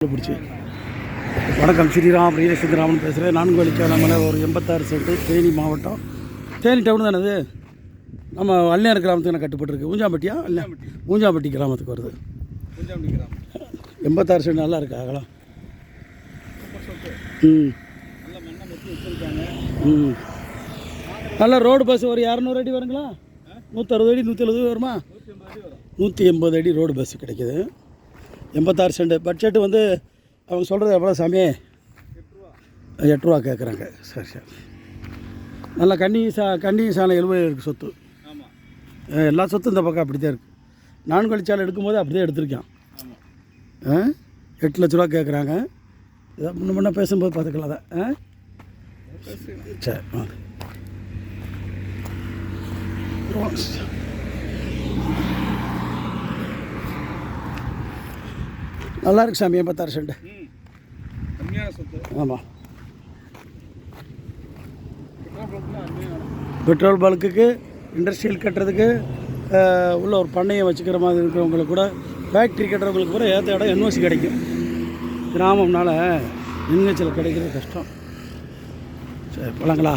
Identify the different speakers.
Speaker 1: பிடிச்சி வணக்கம். ஸ்ரீராம் வீரசிந்தராமன் பேசுகிறேன். நான்குவழிச்சாலை ஒரு 86 சென்ட், தேனி மாவட்டம். தேனி டவுன் தானே அது. நம்ம வல்லையார் கிராமத்துக்கு நான் கட்டுப்பட்டுருக்கு. ஊஞ்சாம்பட்டியா இல்லை, ஊஞ்சாம்பட்டி கிராமத்துக்கு வருது. 86 சென்ட் நல்லா இருக்கா அகலம். நல்லா ரோடு பஸ் ஒரு 200 அடி வருங்களா? 160 அடி 170 வருமா? 180 அடி ரோடு பஸ் கிடைக்கிது. 86 சென்ட். பட்ஜெட்டு வந்து அவங்க சொல்கிறது எவ்வளோ சாமி? 8 ரூபா கேட்குறாங்க. சரி சரி. நல்லா கண்ணி சாலை 70 இருக்குது சொத்து. எல்லா சொத்தும் இந்த பக்கம் அப்படி தான் இருக்குது. 4 வழிச்சாலை எடுக்கும்போது அப்படி தான் எடுத்திருக்கான். 8 லட்ச ரூபா கேட்குறாங்க. இதை முன்ன பேசும்போது பார்த்துக்கலாம் தான். சரி நல்லா இருக்கு சாமி. 86 சென்ட். ஆமாம். பெட்ரோல் பல்க்குக்கு, இண்டஸ்ட்ரியல் கட்டுறதுக்கு, உள்ள ஒரு பண்ணையை வச்சுக்கிற மாதிரி இருக்கிறவங்களுக்கு கூட, ஃபேக்ட்ரி கட்டுறவங்களுக்கு கூட ஏற்ற இடம் என்ஓசி கிடைக்கும். கிராமம்னால மின்னிச்சல் கிடைக்கிறது கஷ்டம். சரி போலாங்களா?